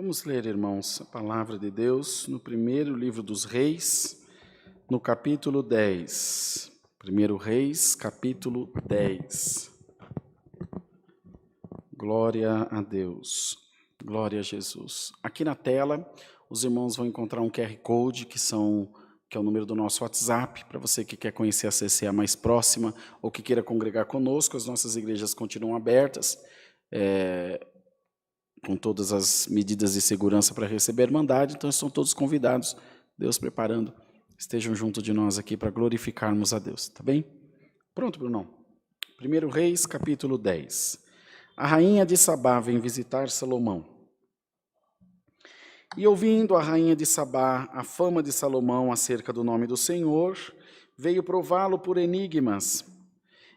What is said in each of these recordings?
Vamos ler, irmãos, a palavra de Deus no primeiro livro dos Reis, no capítulo 10. Primeiro Reis, capítulo 10. Glória a Deus, glória a Jesus. Aqui na tela, os irmãos vão encontrar um QR Code, que é o número do nosso WhatsApp, para você que quer conhecer a CCA mais próxima ou que queira congregar conosco. As nossas igrejas continuam abertas, com todas as medidas de segurança para receber a Irmandade, então estão todos convidados, Deus preparando, estejam junto de nós aqui para glorificarmos a Deus, tá bem? Pronto, Brunão? 1 Reis, capítulo 10. A rainha de Sabá vem visitar Salomão. E ouvindo a rainha de Sabá a fama de Salomão acerca do nome do Senhor, veio prová-lo por enigmas.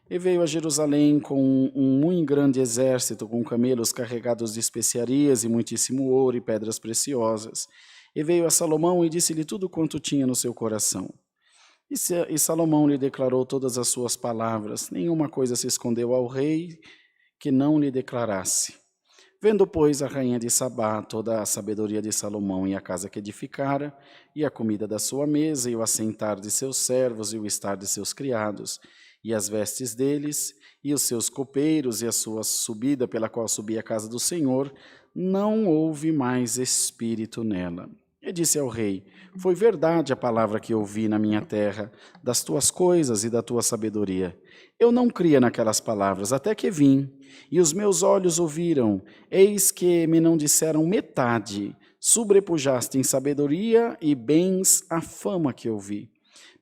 E veio a Jerusalém com um muito grande exército, com camelos carregados de especiarias e muitíssimo ouro e pedras preciosas. E veio a Salomão e disse-lhe tudo quanto tinha no seu coração. E Salomão lhe declarou todas as suas palavras. Nenhuma coisa se escondeu ao rei que não lhe declarasse. Vendo, pois, a rainha de Sabá toda a sabedoria de Salomão e a casa que edificara, e a comida da sua mesa, e o assentar de seus servos, e o estar de seus criados, e as vestes deles, e os seus copeiros, e a sua subida pela qual subia a casa do Senhor, não houve mais espírito nela. E disse ao rei: foi verdade a palavra que ouvi na minha terra, das tuas coisas e da tua sabedoria. Eu não cria naquelas palavras, até que vim, e os meus olhos ouviram, eis que me não disseram metade, sobrepujaste em sabedoria e bens a fama que ouvi.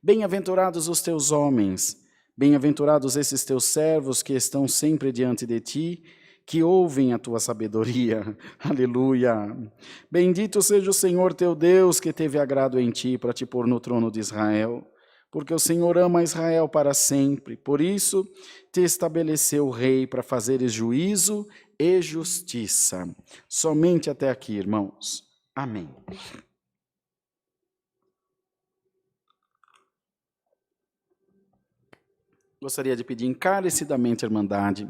Bem-aventurados os teus homens, bem-aventurados esses teus servos que estão sempre diante de ti, que ouvem a tua sabedoria. Aleluia! Bendito seja o Senhor teu Deus, que teve agrado em ti para te pôr no trono de Israel, porque o Senhor ama Israel para sempre. Por isso te estabeleceu rei para fazeres juízo e justiça. Somente até aqui, irmãos. Amém. Gostaria de pedir encarecidamente à Irmandade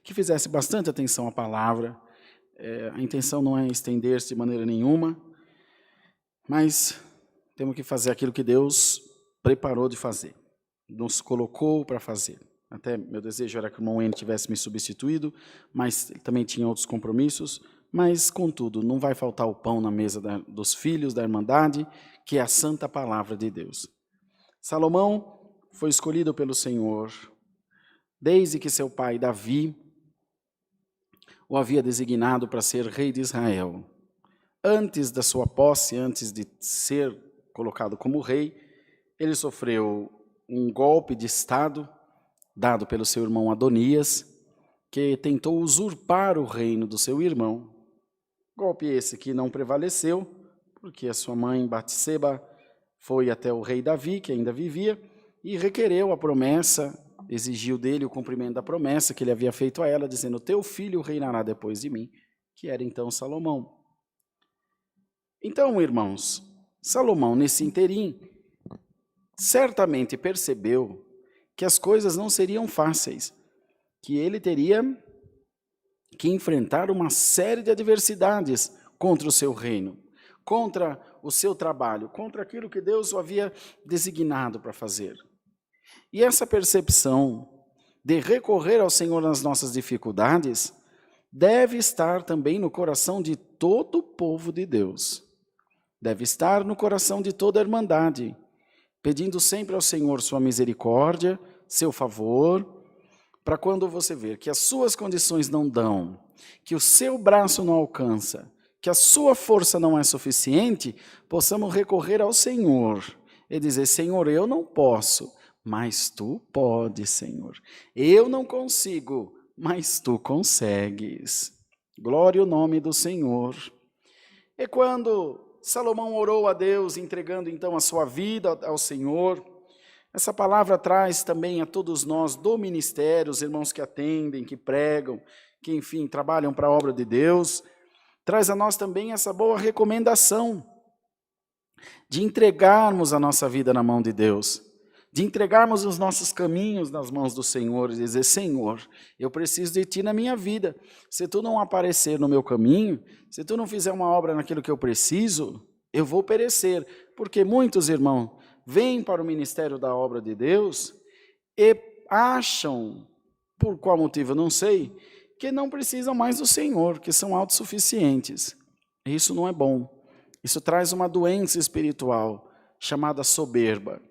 que fizesse bastante atenção à palavra. A intenção não é estender-se de maneira nenhuma, mas temos que fazer aquilo que Deus preparou de fazer, nos colocou para fazer. Até meu desejo era que o irmão N tivesse me substituído, mas ele também tinha outros compromissos. Mas, contudo, não vai faltar o pão na mesa dos filhos da Irmandade, que é a santa palavra de Deus. Salomão foi escolhido pelo Senhor desde que seu pai Davi o havia designado para ser rei de Israel. Antes da sua posse, antes de ser colocado como rei, ele sofreu um golpe de estado dado pelo seu irmão Adonias, que tentou usurpar o reino do seu irmão. Golpe esse que não prevaleceu, porque a sua mãe Batseba foi até o rei Davi, que ainda vivia, e requereu a promessa, exigiu dele o cumprimento da promessa que ele havia feito a ela, dizendo: teu filho reinará depois de mim, que era então Salomão. Então, irmãos, Salomão, nesse interim, certamente percebeu que as coisas não seriam fáceis, que ele teria que enfrentar uma série de adversidades contra o seu reino, contra o seu trabalho, contra aquilo que Deus o havia designado para fazer. E essa percepção de recorrer ao Senhor nas nossas dificuldades deve estar também no coração de todo o povo de Deus. Deve estar no coração de toda a Irmandade, pedindo sempre ao Senhor sua misericórdia, seu favor, para quando você ver que as suas condições não dão, que o seu braço não alcança, que a sua força não é suficiente, possamos recorrer ao Senhor e dizer: Senhor, eu não posso, mas tu podes, Senhor. Eu não consigo, mas tu consegues. Glória ao nome do Senhor. E quando Salomão orou a Deus, entregando então a sua vida ao Senhor, essa palavra traz também a todos nós do ministério, os irmãos que atendem, que pregam, que enfim trabalham para a obra de Deus, traz a nós também essa boa recomendação de entregarmos a nossa vida na mão de Deus. de entregarmos os nossos caminhos nas mãos do Senhor e dizer: Senhor, eu preciso de Ti na minha vida. Se Tu não aparecer no meu caminho, se Tu não fizer uma obra naquilo que eu preciso, eu vou perecer. Porque muitos, irmãos, vêm para o ministério da obra de Deus e acham, por qual motivo eu não sei, que não precisam mais do Senhor, que são autossuficientes. Isso não é bom. Isso traz uma doença espiritual chamada soberba.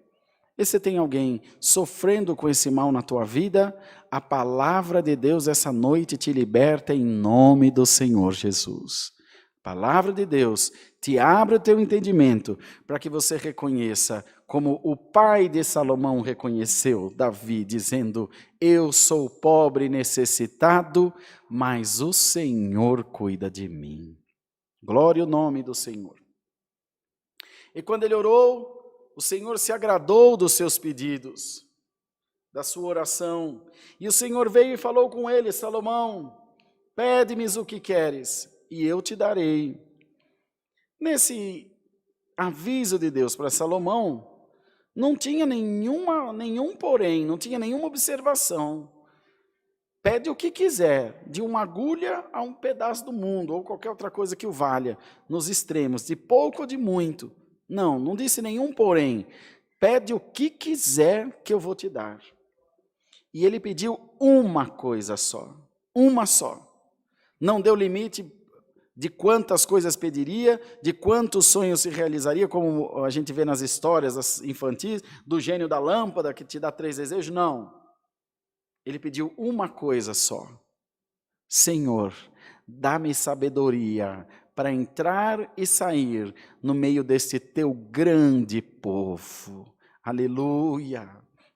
E se tem alguém sofrendo com esse mal na tua vida, a palavra de Deus essa noite te liberta em nome do Senhor Jesus. A palavra de Deus te abre o teu entendimento para que você reconheça como o pai de Salomão reconheceu Davi, dizendo: eu sou pobre e necessitado, mas o Senhor cuida de mim. Glória ao nome do Senhor. E quando ele orou, o Senhor se agradou dos seus pedidos, da sua oração. E o Senhor veio e falou com ele: Salomão, pede-me o que queres, e eu te darei. Nesse aviso de Deus para Salomão, não tinha nenhum porém, não tinha nenhuma observação. Pede o que quiser, de uma agulha a um pedaço do mundo, ou qualquer outra coisa que o valha, nos extremos, de pouco ou de muito. Não disse nenhum porém. Pede o que quiser que eu vou te dar. E ele pediu uma coisa só, uma só. Não deu limite de quantas coisas pediria, de quantos sonhos se realizaria, como a gente vê nas histórias infantis, do gênio da lâmpada que te dá 3 desejos. Não. Ele pediu uma coisa só. Senhor, dá-me sabedoria para entrar e sair no meio deste teu grande povo. Aleluia!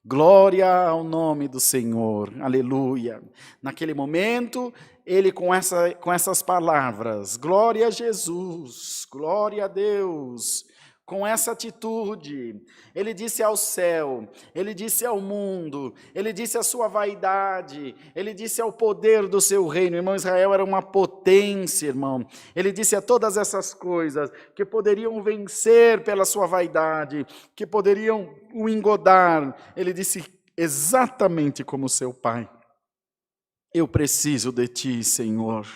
Glória ao nome do Senhor. Aleluia! Naquele momento, ele com essas palavras: glória a Jesus, glória a Deus. Com essa atitude, ele disse ao céu, ele disse ao mundo, ele disse à sua vaidade, ele disse ao poder do seu reino. Irmão, Israel era uma potência, irmão. Ele disse a todas essas coisas que poderiam vencer pela sua vaidade, que poderiam o engodar. Ele disse exatamente como seu pai: eu preciso de ti, Senhor.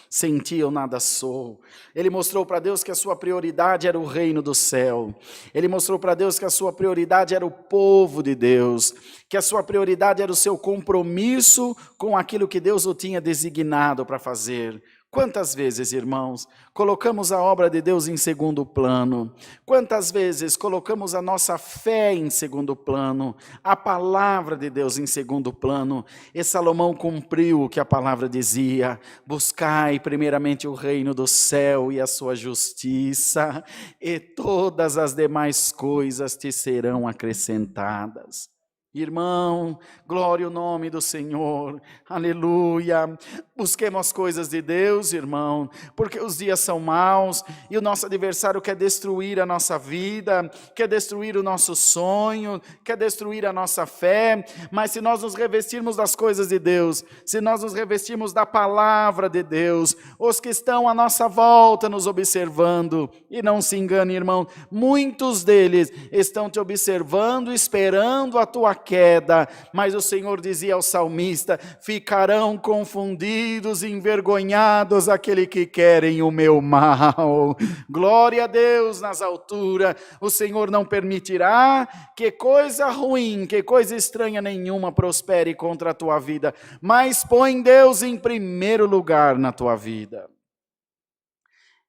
Sem ti eu nada sou. Ele mostrou para Deus que a sua prioridade era o reino do céu. Ele mostrou para Deus que a sua prioridade era o povo de Deus, que a sua prioridade era o seu compromisso com aquilo que Deus o tinha designado para fazer. Quantas vezes, irmãos, colocamos a obra de Deus em segundo plano? Quantas vezes colocamos a nossa fé em segundo plano, a palavra de Deus em segundo plano? E Salomão cumpriu o que a palavra dizia: buscai primeiramente o reino do céu e a sua justiça, e todas as demais coisas te serão acrescentadas. Irmão, glória ao nome do Senhor, aleluia. Busquemos coisas de Deus, irmão, porque os dias são maus e o nosso adversário quer destruir a nossa vida, quer destruir o nosso sonho, quer destruir a nossa fé. Mas se nós nos revestirmos das coisas de Deus, se nós nos revestirmos da palavra de Deus, os que estão à nossa volta nos observando, e não se engane, irmão, muitos deles estão te observando, esperando a tua queda, mas o Senhor dizia ao salmista: ficarão confundidos, envergonhados aqueles que querem o meu mal. Glória a Deus nas alturas. O Senhor não permitirá que coisa ruim, que coisa estranha nenhuma prospere contra a tua vida, mas põe Deus em primeiro lugar na tua vida.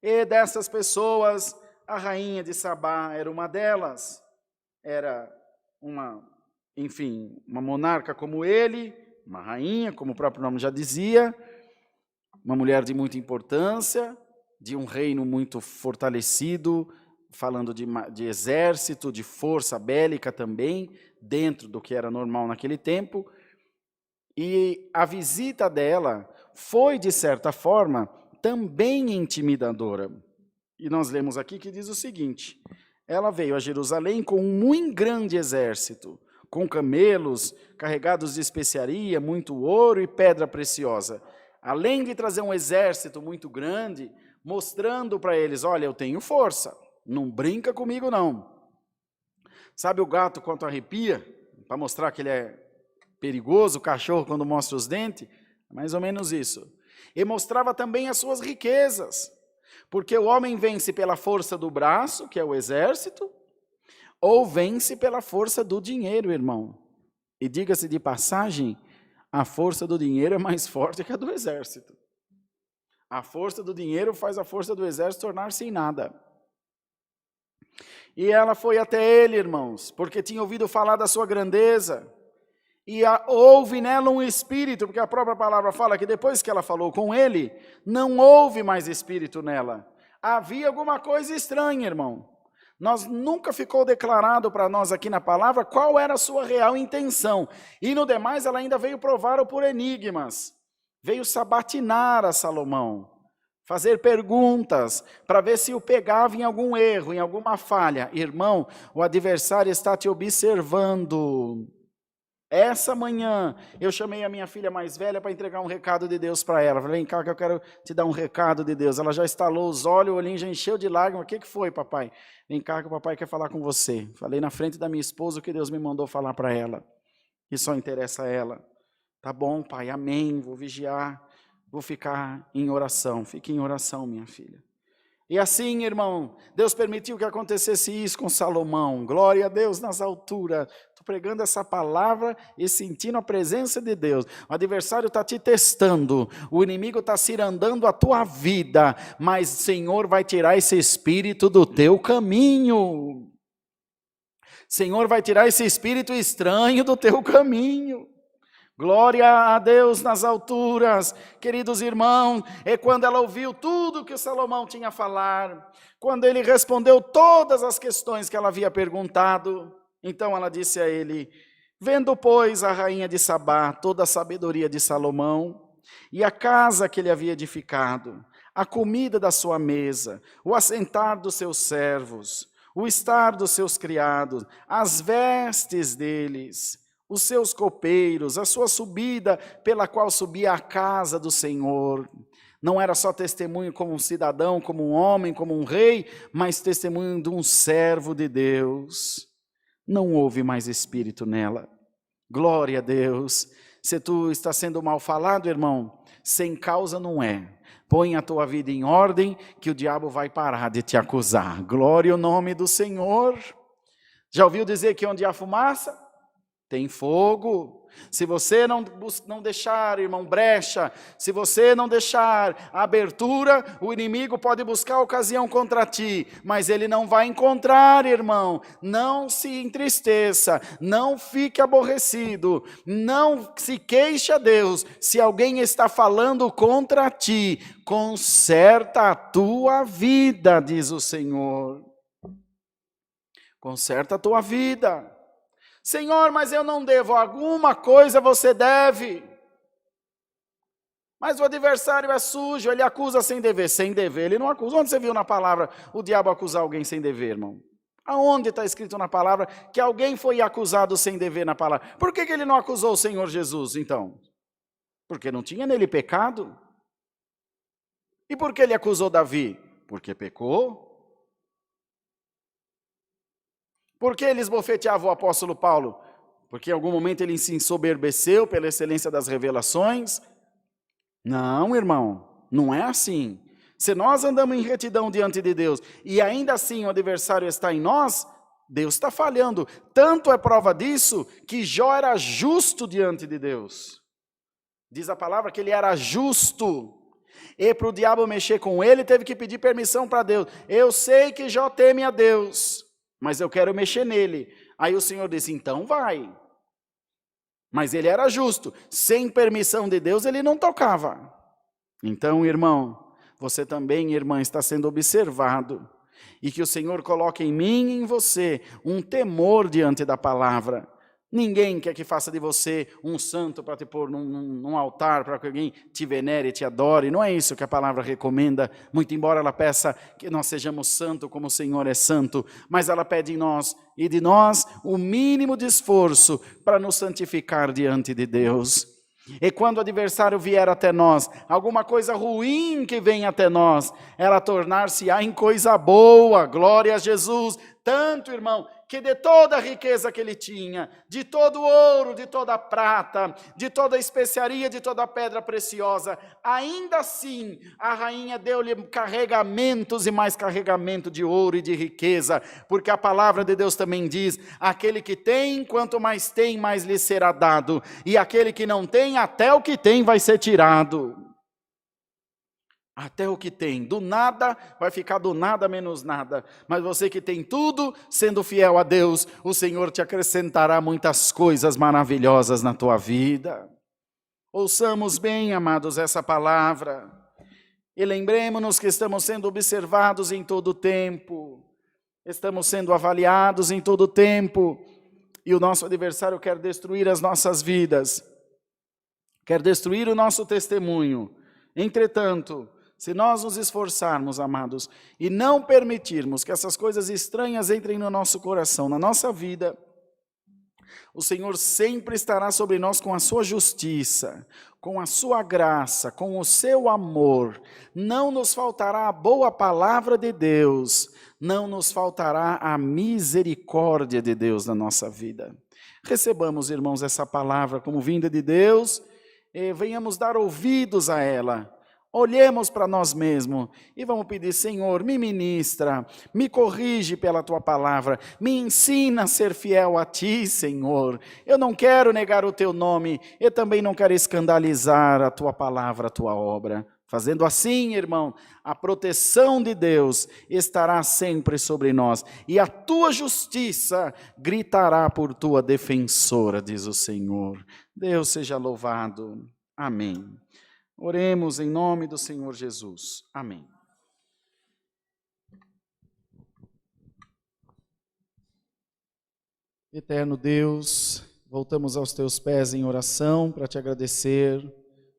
E dessas pessoas, a rainha de Sabá era uma delas. Era uma monarca como ele, uma rainha, como o próprio nome já dizia, uma mulher de muita importância, de um reino muito fortalecido, falando de exército, de força bélica também, dentro do que era normal naquele tempo. E a visita dela foi, de certa forma, também intimidadora. E nós lemos aqui que diz o seguinte: ela veio a Jerusalém com um muito grande exército, com camelos carregados de especiaria, muito ouro e pedra preciosa. Além de trazer um exército muito grande, mostrando para eles: olha, eu tenho força, não brinca comigo não. Sabe o gato quanto arrepia? Para mostrar que ele é perigoso, o cachorro quando mostra os dentes? Mais ou menos isso. E mostrava também as suas riquezas. Porque o homem vence pela força do braço, que é o exército, ou vence pela força do dinheiro, irmão. E diga-se de passagem, a força do dinheiro é mais forte que a do exército. A força do dinheiro faz a força do exército tornar-se em nada. E ela foi até ele, irmãos, porque tinha ouvido falar da sua grandeza. E houve nela um espírito, porque a própria palavra fala que depois que ela falou com ele, não houve mais espírito nela. Havia alguma coisa estranha, irmão. Nunca ficou declarado para nós aqui na palavra qual era a sua real intenção. E no demais ela ainda veio provar-o por enigmas. Veio sabatinar a Salomão. Fazer perguntas para ver se o pegava em algum erro, em alguma falha. Irmão, o adversário está te observando. Essa manhã, eu chamei a minha filha mais velha para entregar um recado de Deus para ela. Falei, vem cá que eu quero te dar um recado de Deus. Ela já estalou os olhos, o olhinho já encheu de lágrimas. O que foi, papai? Vem cá que o papai quer falar com você. Falei na frente da minha esposa o que Deus me mandou falar para ela. E só interessa a ela. Tá bom, pai, amém, vou vigiar, vou ficar em oração. Fique em oração, minha filha. E assim, irmão, Deus permitiu que acontecesse isso com Salomão. Glória a Deus nas alturas. Estou pregando essa palavra e sentindo a presença de Deus. O adversário está te testando. O inimigo está cirandando a tua vida. Mas o Senhor vai tirar esse espírito do teu caminho. Senhor vai tirar esse espírito estranho do teu caminho. Glória a Deus nas alturas, queridos irmãos, é quando ela ouviu tudo que Salomão tinha a falar, quando ele respondeu todas as questões que ela havia perguntado, então ela disse a ele, vendo pois a rainha de Sabá, toda a sabedoria de Salomão, e a casa que ele havia edificado, a comida da sua mesa, o assentar dos seus servos, o estar dos seus criados, as vestes deles, os seus copeiros, a sua subida pela qual subia à casa do Senhor. Não era só testemunho como um cidadão, como um homem, como um rei, mas testemunho de um servo de Deus. Não houve mais espírito nela. Glória a Deus. Se tu está sendo mal falado, irmão, sem causa não é. Põe a tua vida em ordem, que o diabo vai parar de te acusar. Glória ao nome do Senhor. Já ouviu dizer que onde há fumaça, tem fogo. Se você não deixar, irmão, brecha, se você não deixar a abertura, o inimigo pode buscar ocasião contra ti, mas ele não vai encontrar, irmão. Não se entristeça, não fique aborrecido, não se queixe a Deus. Se alguém está falando contra ti, conserta a tua vida, diz o Senhor. Conserta a tua vida. Senhor, mas eu não devo, alguma coisa você deve. Mas o adversário é sujo, ele acusa sem dever, ele não acusa. Onde você viu na palavra o diabo acusar alguém sem dever, irmão? Aonde está escrito na palavra que alguém foi acusado sem dever na palavra? Por que ele não acusou o Senhor Jesus, então? Porque não tinha nele pecado. E por que ele acusou Davi? Porque pecou. Por que ele esbofeteava o apóstolo Paulo? Porque em algum momento ele se ensoberbeceu pela excelência das revelações? Não, irmão, não é assim. Se nós andamos em retidão diante de Deus e ainda assim o adversário está em nós, Deus está falhando. Tanto é prova disso que Jó era justo diante de Deus. Diz a palavra que ele era justo. E para o diabo mexer com ele, teve que pedir permissão para Deus. Eu sei que Jó teme a Deus, mas eu quero mexer nele. Aí o Senhor disse, então vai. Mas ele era justo. Sem permissão de Deus, ele não tocava. Então, irmão, você também, irmã, está sendo observado. E que o Senhor coloque em mim e em você um temor diante da palavra. Ninguém quer que faça de você um santo para te pôr num altar, para que alguém te venere, te adore. Não é isso que a palavra recomenda, muito embora ela peça que nós sejamos santos como o Senhor é santo, mas ela pede em nós e de nós o mínimo de esforço para nos santificar diante de Deus. E quando o adversário vier até nós, alguma coisa ruim que vem até nós, ela tornar-se-á em coisa boa, glória a Jesus. Tanto, irmão, que de toda a riqueza que ele tinha, de todo o ouro, de toda a prata, de toda a especiaria, de toda a pedra preciosa, ainda assim a rainha deu-lhe carregamentos e mais carregamento de ouro e de riqueza, porque a palavra de Deus também diz, aquele que tem, quanto mais tem, mais lhe será dado, e aquele que não tem, até o que tem vai ser tirado. Até o que tem, do nada, vai ficar do nada menos nada. Mas você que tem tudo, sendo fiel a Deus, o Senhor te acrescentará muitas coisas maravilhosas na tua vida. Ouçamos bem, amados, essa palavra. E lembremos-nos que estamos sendo observados em todo o tempo. Estamos sendo avaliados em todo o tempo. E o nosso adversário quer destruir as nossas vidas. Quer destruir o nosso testemunho. Entretanto, se nós nos esforçarmos, amados, e não permitirmos que essas coisas estranhas entrem no nosso coração, na nossa vida, o Senhor sempre estará sobre nós com a sua justiça, com a sua graça, com o seu amor. Não nos faltará a boa palavra de Deus, não nos faltará a misericórdia de Deus na nossa vida. Recebamos, irmãos, essa palavra como vinda de Deus e venhamos dar ouvidos a ela. Olhemos para nós mesmos e vamos pedir, Senhor, me ministra, me corrige pela Tua palavra, me ensina a ser fiel a Ti, Senhor. Eu não quero negar o Teu nome, eu também não quero escandalizar a Tua palavra, a Tua obra. Fazendo assim, irmão, a proteção de Deus estará sempre sobre nós e a Tua justiça gritará por Tua defensora, diz o Senhor. Deus seja louvado. Amém. Oremos em nome do Senhor Jesus. Amém. Eterno Deus, voltamos aos Teus pés em oração para Te agradecer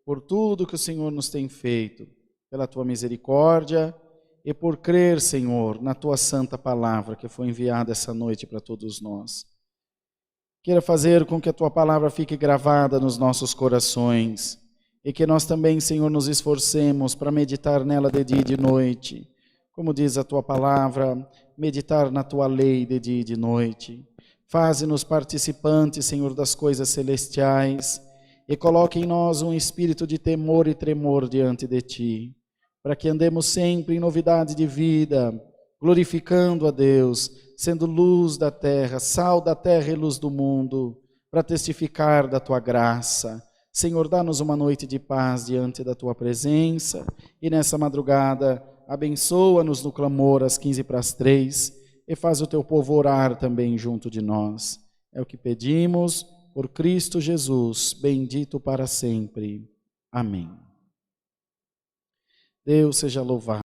por tudo que o Senhor nos tem feito, pela Tua misericórdia e por crer, Senhor, na Tua santa palavra que foi enviada essa noite para todos nós. Queira fazer com que a Tua palavra fique gravada nos nossos corações, e que nós também, Senhor, nos esforcemos para meditar nela de dia e de noite. Como diz a Tua palavra, meditar na Tua lei de dia e de noite. Faze-nos participantes, Senhor, das coisas celestiais e coloque em nós um espírito de temor e tremor diante de Ti, para que andemos sempre em novidade de vida, glorificando a Deus, sendo luz da terra, sal da terra e luz do mundo, para testificar da Tua graça. Senhor, dá-nos uma noite de paz diante da Tua presença e nessa madrugada abençoa-nos no clamor às 2:45 e faz o Teu povo orar também junto de nós. É o que pedimos por Cristo Jesus, bendito para sempre. Amém. Deus seja louvado.